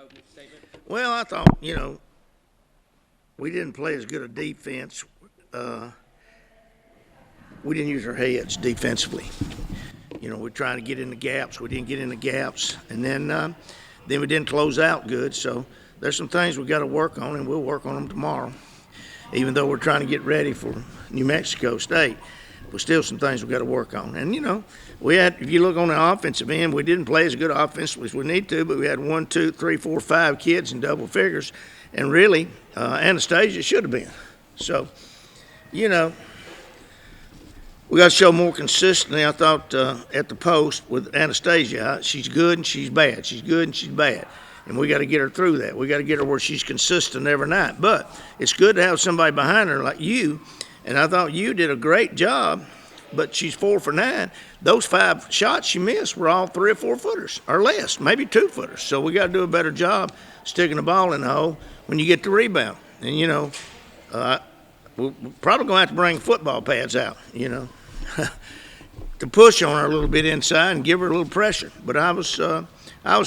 opening statement? Well, I thought, we didn't play as good a defense. We didn't use our heads defensively. We're trying to get in the gaps. We didn't get in the gaps. And then we didn't close out good. So there's some things we got to work on, and we'll work on them tomorrow. Even though we're trying to get ready for New Mexico State, but still some things we got to work on. And, if you look on the offensive end, we didn't play as good offensively as we need to, but we had 1, 2, 3, 4, 5 kids in double figures. And really, Anastasia should have been. So, we got to show more consistency, I thought, at the post with Anastasia. She's good and she's bad. She's good and she's bad. And we got to get her through that. We got to get her where she's consistent every night. But it's good to have somebody behind her like you. And I thought you did a great job, but she's 4 for 9. Those 5 shots she missed were all 3 or 4 footers or less, maybe 2 footers. So we got to do a better job sticking the ball in the hole when you get the rebound. And, we're probably going to have to bring football pads out, to push on her a little bit inside and give her a little pressure. But I was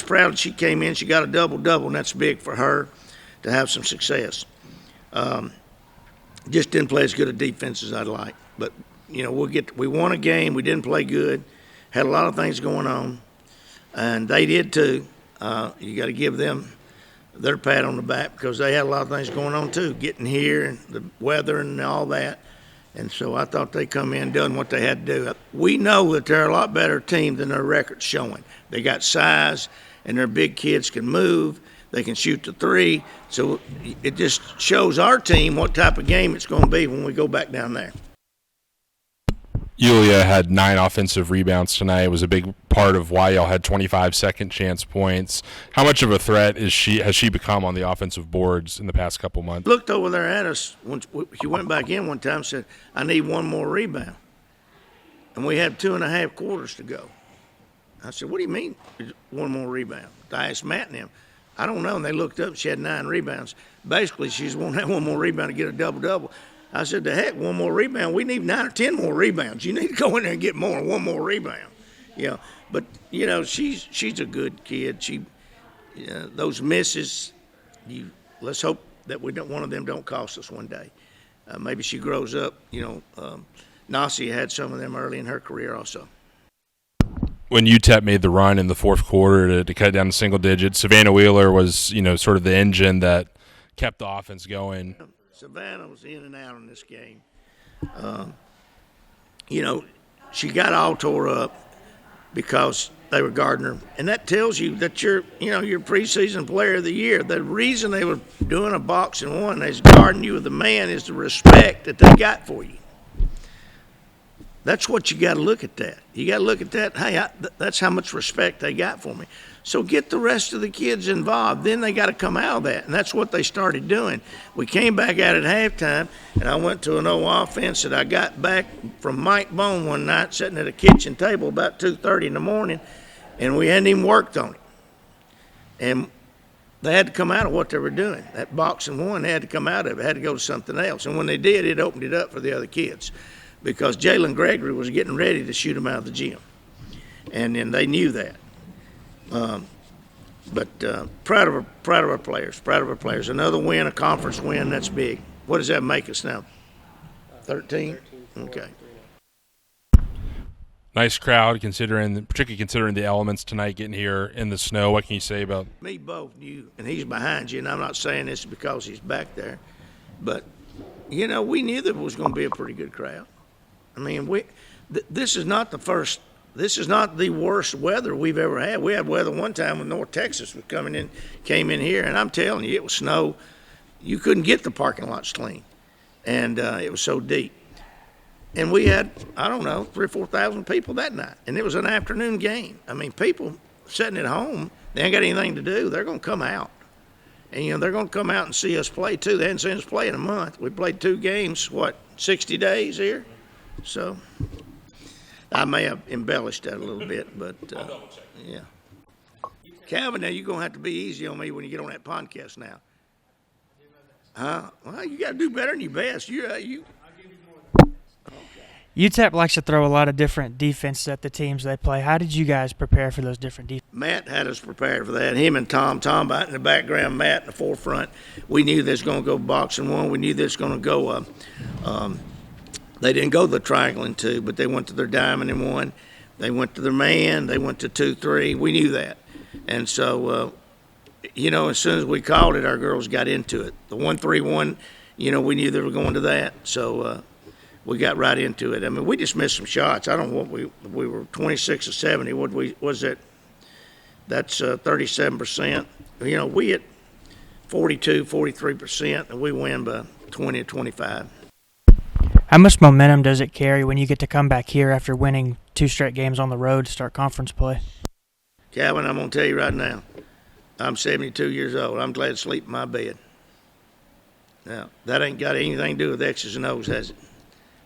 proud that she came in. She got a double-double, and that's big for her to have some success. Just didn't play as good a defense as I'd like. But, we won a game. We didn't play good. Had a lot of things going on, and they did too. You got to give them their pat on the back because they had a lot of things going on too, getting here and the weather and all that. And so I thought they come in doing what they had to do. We know that they're a lot better team than their record's showing. They got size, and their big kids can move. They can shoot the 3. So it just shows our team what type of game it's going to be when we go back down there. Yulia had 9 offensive rebounds tonight. It was a big part of why y'all had 25 second chance points. How much of a threat has she become on the offensive boards in the past couple months? Looked over there at us when she went back in one time and said, I need 1 more rebound. And we had 2.5 quarters to go. I said, what do you mean 1 more rebound? I asked Matt and him. I don't know. And they looked up, she had 9 rebounds. Basically, she's won't have 1 more rebound to get a double-double. I said, the heck, 1 more rebound. We need 9 or 10 more rebounds. You need to go in there and get more, 1 more rebound. But she's a good kid. Those misses, let's hope that one of them don't cost us one day. Maybe she grows up. Nasia had some of them early in her career also. When UTEP made the run in the fourth quarter to cut down to single digits, Savannah Wheeler was, sort of the engine that kept the offense going. Savannah was in and out in this game. She got all tore up because they were guarding her. And that tells you that you're preseason player of the year. The reason they were doing a box and one is guarding you with the man is the respect that they got for you. That's what you got to look at that. You got to look at that. Hey, that's how much respect they got for me. So get the rest of the kids involved. Then they got to come out of that, and that's what they started doing. We came back out at halftime, and I went to an old offense that I got back from Mike Bone one night sitting at a kitchen table about 2:30 in the morning, and we hadn't even worked on it. And they had to come out of what they were doing. That box and one, they had to come out of it. Had to go to something else. And when they did, it opened it up for the other kids because Jalen Gregory was getting ready to shoot them out of the gym. And then they knew that. But proud of our players. Another win, a conference win, that's big. What does that make us now? 13? Okay. Nice crowd, particularly considering the elements tonight, getting here in the snow. What can you say about? Me both knew, and he's behind you, and I'm not saying this because he's back there, but we knew that it was going to be a pretty good crowd. I mean, this is not the worst weather we've ever had. We had weather one time when North Texas came in here, and I'm telling you, it was snow. You couldn't get the parking lots clean, and it was so deep. And we had, 3,000 or 4,000 people that night, and it was an afternoon game. I mean, people sitting at home, they ain't got anything to do. They're going to come out, and they're going to come out and see us play too. They hadn't seen us play in a month. We played 2 games, 60 days here? So I may have embellished that a little bit, but yeah. Calvin, now you're going to have to be easy on me when you get on that podcast now. Huh? Well, you got to do better than your best. Okay. UTEP likes to throw a lot of different defenses at the teams they play. How did you guys prepare for those different defenses? Matt had us prepared for that. Him and Tom out in the background, Matt in the forefront. We knew they was going to go boxing one. We knew they was going to go. They didn't go the triangle in two, but they went to their diamond in one. They went to their man. They went to 2-3. We knew that, and so as soon as we called it, our girls got into it. The 1-3-1, we knew they were going to that, so. We got right into it. I mean, we just missed some shots. I don't know what we were 26 or 70. What was it? That's 37%. We hit 42, 43%, and we win by 20 or 25. How much momentum does it carry when you get to come back here after winning 2 straight games on the road to start conference play? Calvin, I'm going to tell you right now, I'm 72 years old. I'm glad to sleep in my bed. Now, that ain't got anything to do with X's and O's, has it?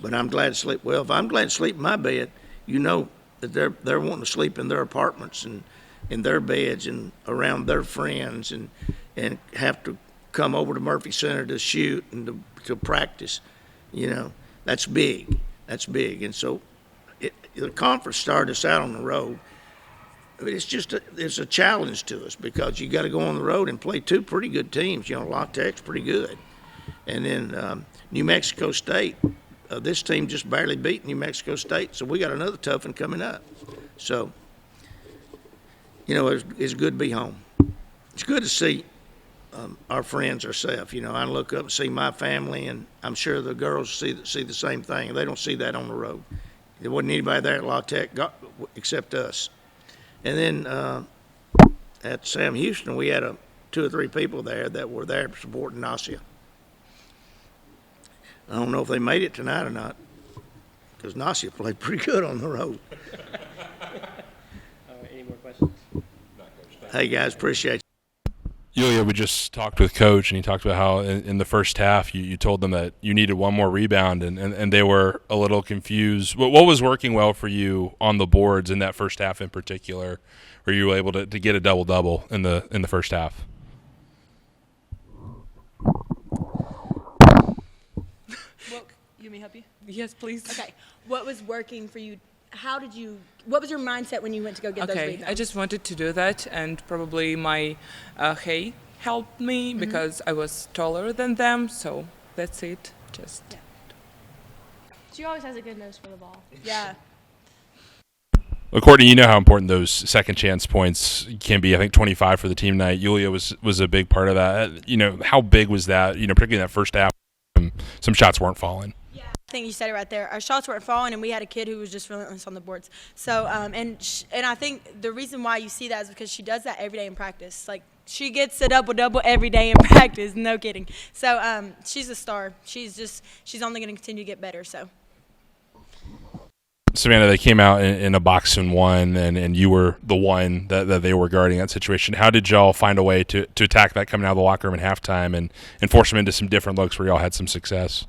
But I'm glad to sleep. Well, if I'm glad to sleep in my bed, that they're wanting to sleep in their apartments and in their beds and around their friends and have to come over to Murphy Center to shoot and to practice. That's big. That's big. And so the conference started us out on the road. It's a challenge to us because you got to go on the road and play 2 pretty good teams. La Tech's pretty good. And then New Mexico State. This team just barely beat New Mexico State, so we got another tough one coming up. So, it's good to be home. It's good to see our friends ourselves. I look up and see my family, and I'm sure the girls see the same thing. They don't see that on the road. There wasn't anybody there at La Tech except us. And then at Sam Houston, we had 2 or 3 people there that were there supporting Nasia. I don't know if they made it tonight or not, because Nasia played pretty good on the road. Any more questions? Hey, guys, appreciate you. Yulia, we just talked with Coach, and he talked about how in the first half you told them that you needed one more rebound, and they were a little confused. What was working well for you on the boards in that first half in particular? Were you able to get a double-double in the first half? You want me to help you? Yes, please. Okay. What was working for you? What was your mindset when you went to go get those rebounds? I just wanted to do that, and probably my hay helped me because I was taller than them, so that's it. She always has a good nose for the ball. Yeah. Well, Courtney, you know how important those second chance points can be. I think 25 for the team tonight. Yulia was a big part of that. How big was that? Particularly in that first half, some shots weren't falling. I think you said it right there. Our shots weren't falling, and we had a kid who was just relentless on the boards. So, and I think the reason why you see that is because she does that every day in practice. Like, she gets a double-double every day in practice. No kidding. So, she's a star. She's only going to continue to get better. So. Savannah, they came out in a box and one, and you were the one that they were guarding that situation. How did y'all find a way to attack that coming out of the locker room at halftime and force them into some different looks where y'all had some success?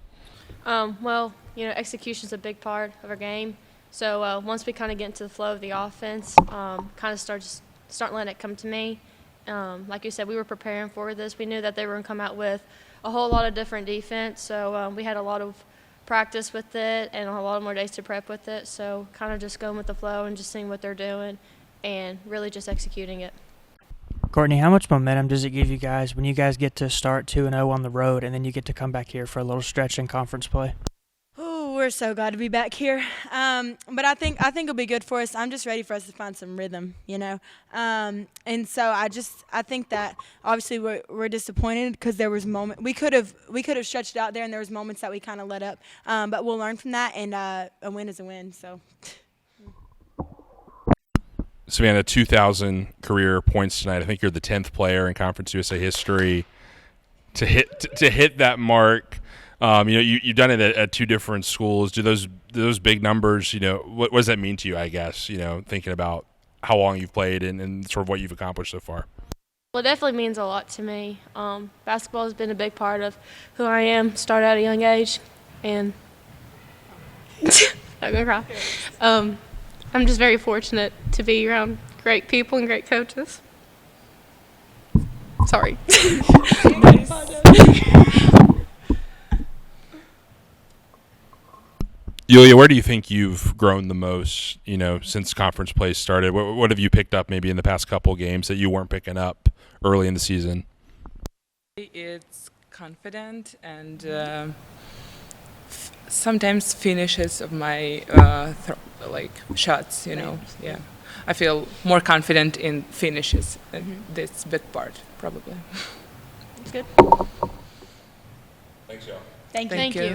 Execution's a big part of our game. So once we kind of get into the flow of the offense, kind of start letting it come to me. Like you said, we were preparing for this. We knew that they were going to come out with a whole lot of different defense. So we had a lot of practice with it and a lot more days to prep with it. So kind of just going with the flow and just seeing what they're doing and really just executing it. Courtney, how much momentum does it give you guys when you guys get to start 2-0 on the road and then you get to come back here for a little stretch in conference play? Oh, we're so glad to be back here. But I think it'll be good for us. I'm just ready for us to find some rhythm, And so I think that obviously we're disappointed because there was we could have stretched it out there and there was moments that we kind of let up. But we'll learn from that, and a win is a win. So. Savannah, 2,000 career points tonight. I think you're the 10th player in Conference USA history to hit that mark. You've done it at 2 different schools. Do those big numbers? What does that mean to you? I guess thinking about how long you've played and sort of what you've accomplished so far. Well, it definitely means a lot to me. Basketball has been a big part of who I am. Started at a young age, and I'm gonna cry. I'm just very fortunate to be around great people and great coaches. Sorry. Yulia, where do you think you've grown the most, since conference play started? What have you picked up maybe in the past couple games that you weren't picking up early in the season? It's confident and sometimes finishes of my shots. Yeah, I feel more confident in finishes. This big part probably. It's good. Thanks, y'all. Thank you. Thank you.